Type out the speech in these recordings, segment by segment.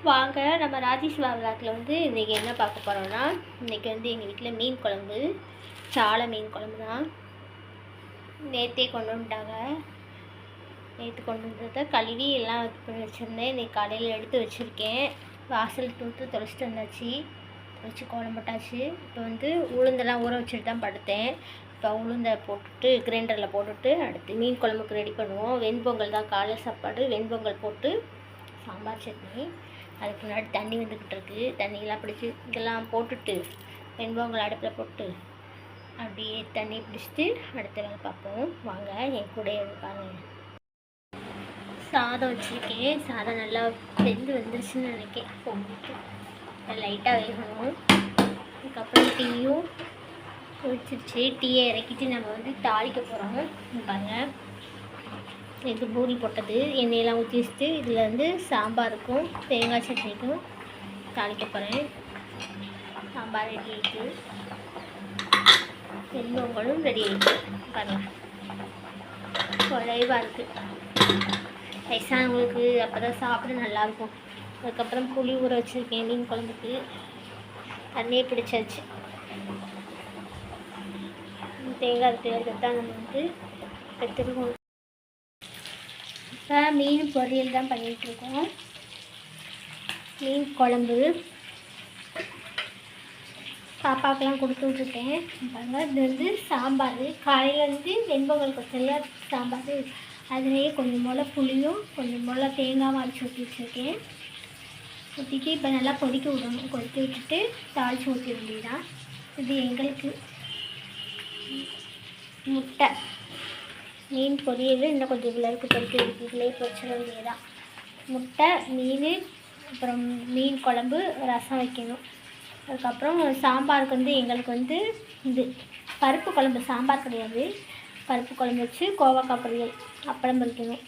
வாங்க நம்ம ராஜேஸ்வா விளாக்கில் வந்து இன்றைக்கி என்ன பார்க்க போகிறோம்னா, இன்றைக்கி வந்து எங்கள் வீட்டில் மீன் குழம்பு, சாலை மீன் குழம்பு தான். நேற்றே கொண்டு வந்துட்டாங்க. நேற்று கொண்டு வந்ததை கழுவி எல்லாம் இது பண்ணி வச்சுருந்தேன். இன்றைக்கி காலையில் எடுத்து வச்சுருக்கேன். வாசல் தூத்து தொலைச்சிட்டு வந்தாச்சு, தொலைச்சி கோலம் போட்டாச்சு. இப்போ வந்து உளுந்தெல்லாம் ஊற வச்சுட்டு தான் படுத்தேன். இப்போ உளுந்தை போட்டுட்டு கிரைண்டரில் போட்டுட்டு அடுத்து மீன் குழம்புக்கு ரெடி பண்ணுவோம். வெண்பொங்கல் தான் காலையில் சாப்பாடு. வெண்பொங்கல் போட்டு சாம்பார் சட்னி. அதுக்கு முன்னாடி தண்ணி வந்துக்கிட்டு இருக்குது. தண்ணியெல்லாம் பிடிச்சி இதெல்லாம் போட்டுட்டு வெண்பொங்கல் அடுப்பில் போட்டு அப்படியே தண்ணி பிடிச்சிட்டு அடுத்த வேலை பார்ப்போம். வாங்க என் கூட பாருங்க. சாதம் வச்சுருக்கேன். சாதம் நல்லா வெந்து வந்துருச்சுன்னு நினைக்கிறேன். பொங்கிட்டு லைட்டாக வேகணும். அதுக்கப்புறம் டீயும் வச்சிருச்சு. டீயை இறக்கிட்டு நம்ம வந்து தாளிக்க போகிறோம். பாருங்கள், இது பூரி போட்டது எண்ணெயெல்லாம் ஊற்றி வச்சுட்டு இதில் வந்து சாம்பாருக்கும் தேங்காய் சட்னிக்கும் தாளிக்க போகிறேன். சாம்பார் ரெடி ஆகிட்டு வெண்பொங்கலும் ரெடி ஆகிட்டு பாருங்கள். குறைவாக இருக்குது. வயசானவங்களுக்கு அப்போ தான் சாப்பிட நல்லாயிருக்கும். அதுக்கப்புறம் புளி ஊற வச்சுருக்கேன் மீன் குழம்புக்கு. தண்ணியே பிடிச்சாச்சு. தேங்காய் இருக்கிறது தான் நம்ம வந்து எடுத்துருக்கோம். இப்போ மீன் பொரியல் தான் பண்ணிகிட்ருக்கோம். மீன் குழம்பு பாப்பாக்கெல்லாம் கொடுத்து விட்ருக்கேன். பாருங்கள், இது வந்து சாம்பார். காலையில் வந்து வெண்பொங்கல் கொத்தல சாம்பார். அதுலேயே கொஞ்சம் போல் புளியும் கொஞ்சம் போல் தேங்காயும் அரைச்சி ஊற்றி வச்சுருக்கேன். ஊற்றிட்டு இப்போ நல்லா கொதிக்க விடணும். கொதிக்க விட்டுட்டு தாளித்து ஊற்ற வேண்டியதுதான். இது எங்களுக்கு முட்டை மீன் பொரியல் இன்னும் கொஞ்சம் இவ்வளோக்கு பொறிக்க இதுலேயே பொரிச்சிட வேண்டியதான். முட்டை, மீன், அப்புறம் மீன் குழம்பு, ரசம் வைக்கணும். அதுக்கப்புறம் சாம்பாருக்கு வந்து எங்களுக்கு வந்து இது பருப்பு குழம்பு, சாம்பார் கிடையாது, பருப்பு குழம்பு வச்சு கோவக்காய் பொரியல், அப்பளம் வைக்கணும்.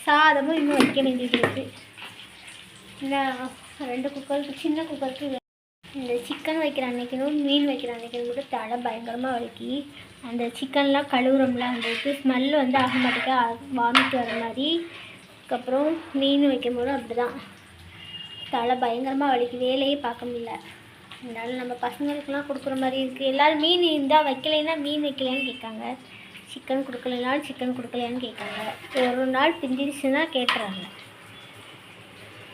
சாதமும் இன்னும் வைக்க வேண்டியது இருக்குது. இன்னும் 2 குக்கருக்கு, சின்ன குக்கருக்கு. இந்த சிக்கன் வைக்கிற அன்னைக்கணும் மீன் வைக்கிற அன்னைக்கு மட்டும் தலை பயங்கரமாக வலிக்கி. அந்த சிக்கன்லாம் கழுவுறோம்ல, அந்த இது ஸ்மெல்லு வந்து ஆட்டோமேட்டிக்காக வாமிட் வர மாதிரி. அதுக்கப்புறம் மீன் வைக்கும் போதும் அப்படி தான் தலை பயங்கரமாக வலிக்கு. வேலையே பார்க்க முடியல. அதனால நம்ம பசங்களுக்கெல்லாம் கொடுக்குற மாதிரி இருக்குது. எல்லோரும் மீன் இருந்தால் வைக்கலைன்னா மீன் வைக்கலையான்னு கேட்காங்க. சிக்கன் கொடுக்கலைனாலும் சிக்கன் கொடுக்கலையான்னு கேட்காங்க. ஒரு நாள் பிஞ்சிருச்சுன்னா கேட்டுறாங்க.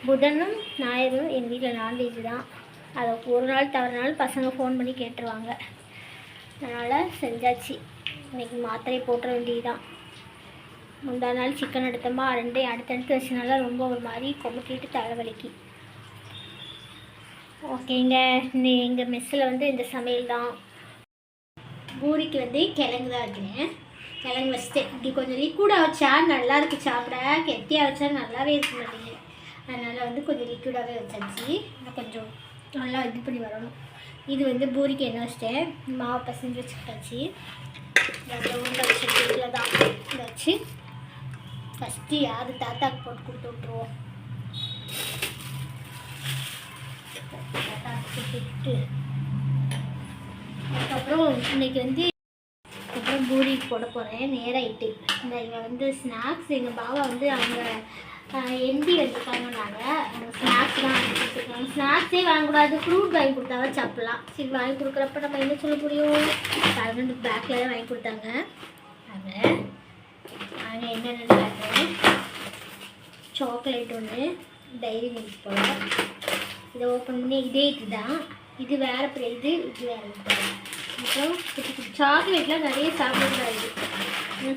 புதனும் ஞாயிறும் எங்கள் வீட்டில் நான்வெஜ் தான். அதை ஒரு நாள் தவறுனாலும் பசங்க ஃபோன் பண்ணி கேட்டுருவாங்க. அதனால் செஞ்சாச்சு. இன்றைக்கி மாத்திரை போட்டுற வேண்டியதுதான். முந்தா நாள் சிக்கன் எடுத்தோமா, 2 அடுத்தடுத்து வச்சனால ரொம்ப ஒரு மாதிரி கொமட்டிட்டு தலைவலிக்கு. ஓகேங்க, எங்கள் மெஸ்ஸில் வந்து இந்த சமையல் தான். பூரிக்கு வந்து கிழங்கு தான் வைக்கிறேன். கிழங்கு வச்சுட்டு இப்படி கொஞ்சம் லிக்விடாக வச்சா நல்லா இருக்குது சாப்பிட. கெட்டியாக வச்சா நல்லாவே இருக்க மாட்டேங்குது. அதனால் வந்து கொஞ்சம் லிக்விடாகவே வச்சாச்சு. கொஞ்சம் நல்லா இது பண்ணி வரணும். இது வந்து பூரிக்கு என்ன வச்சிட்டேன், மாவு பசஞ்சு வச்சுக்கிட்டாச்சு. உருண்டை வச்சுட்டு இதில் தான் இதை வச்சு ஃபஸ்ட்டு யார் தாத்தாக்கு போட்டு கொடுத்து விட்ருவோம். தாத்தாக்கு கொடுத்துட்டு அதுக்கப்புறம் இன்றைக்கி வந்து அப்புறம் பூரிக்கு போட போகிறேன். நேராகிட்டு இந்த இவன் வந்து ஸ்நாக்ஸ், எங்கள் பாவா வந்து அவங்க எம்பி வச்சுருக்காங்க. நாங்கள் அந்த ஸ்நாக்ஸ் தான் வாங்கி கொடுத்துருக்காங்க. ஸ்நாக்ஸே வாங்கக்கூடாது, ஃப்ரூட் வாங்கி கொடுத்தாவே சாப்பிட்லாம். சரி, வாங்கி கொடுக்குறப்ப நம்ம என்ன சொல்ல முடியும். அது பேக்கில் தான் வாங்கி கொடுத்தாங்க. அதை நாங்கள் என்னென்னு பார்க்குறேன். சாக்லேட் ஒன்று, டைரி மில்க் போல். இதை ஓப்பன் பண்ணி இதே இது தான். இது வேறு இது வேறு இது. அப்புறம் சாக்லேட்லாம் நிறைய சாப்பிடக்கூடாது.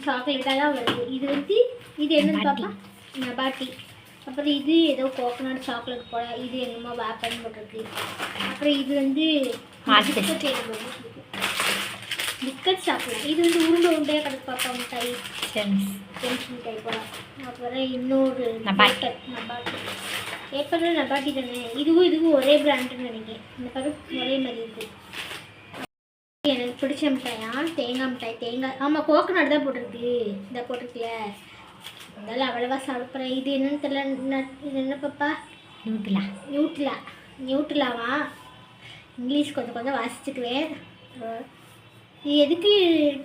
சாக்லேட்டாக தான் வருது. இது வந்து இது என்னன்னு பார்ப்பா, நபாட்டி. அப்புறம் இது ஏதோ கோகோனட் சாக்லேட் போல. இது என்னமோ வேப்பன் போட்டிருக்கு. அப்புறம் இது வந்து பிஸ்கட் சாப்பிடலாம். இது வந்து உருண்டை உருண்டையாக கிடக்கு பாப்பா மிட்டாய், ஜெம்ஸ் மிட்டாய் போல. அப்புறம் இன்னொரு நபாட்டி. ஏப்பரில் நபாட்டி தானே. இதுவும் ஒரே பிராண்டுன்னு நினைக்கிறேன். இந்த பருப்பு ஒரே மாதிரி இருக்குது. எனக்கு பிடிச்ச மிட்டாயா தேங்காய் மிட்டாய். தேங்காய், ஆமாம், கோகோனட் தான் போட்டிருக்கு. இந்த போட்டிருக்குல, அதனால அவ்வளவா சாப்பிட்றேன். இது என்னன்னு தெரியல. இது என்ன பாப்பா, நியூட்ரலாவா? இங்கிலீஷ் கொஞ்சம் வாசிச்சுக்குவேன். இது எதுக்கு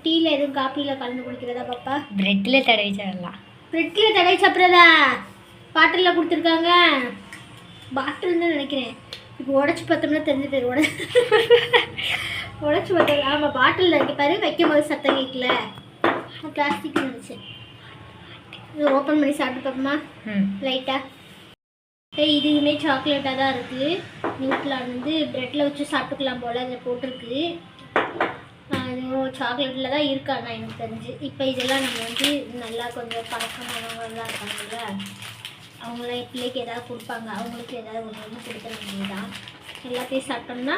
டீயில் எதுவும் காப்பியில் கலந்து குடிக்கிறதா பாப்பா? ப்ரெட்டில் தடவி சாப்பிடலாம். ப்ரெட்டில் தடவி சாப்பிட்றதா? பாட்டிலில் கொடுத்துருக்காங்க. பாட்டில் தான் நினைக்கிறேன். இப்போ உடச்சி பார்த்தோம்னா தெரிஞ்சு பேர் உடச்சி பார்த்தோம். ஆமாம் பாட்டில் இருக்கு பாரு, வைக்கும் போது சத்தம் கேட்கல. பிளாஸ்டிக் நினச்சேன். இது ஓப்பன் பண்ணி சாப்பிட்டு பார்ப்போமா லைட்டாக? இதுவுமே சாக்லேட்டாக தான் இருக்குது. நியூட்லான் வந்து ப்ரெட்டில் வச்சு சாப்பிட்டுக்கலாம் போல் அதில் போட்டிருக்கு. சாக்லேட்டில் தான் இருக்காண்ணா எனக்கு தெரிஞ்சு. இப்போ இதெல்லாம் நம்ம வந்து நல்லா கொஞ்சம் பழக்கமானவங்களாம் இருக்காங்கல்ல, அவங்களாம் பிள்ளைக்கு ஏதாவது கொடுப்பாங்க, அவங்களுக்கு ஏதாவது ஒன்று கொடுக்க வேண்டியதுதான். எல்லாத்தையும் சாப்பிட்டோம்னா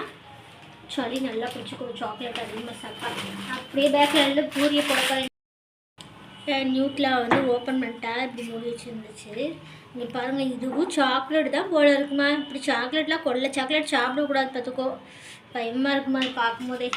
சளி நல்லா பிடிச்சிக்கும். சாக்லேட் அதிகமாக சாப்பிட்டாங்க. அப்படியே பேக்கில் இருந்து பூரியை போட நியூட்லா வந்து ஓப்பன் பண்ணிட்டா இப்படி மூடி வச்சுருந்துச்சு. இங்கே பாருங்கள், இதுவும் சாக்லேட் தான் போல இருக்குமா. இப்படி சாக்லேட்லாம் கொள்ள சாக்லேட் சாப்பிடக்கூடாது பார்த்துக்கோ. பயமாக இருக்குமா அது பார்க்கும்போதே.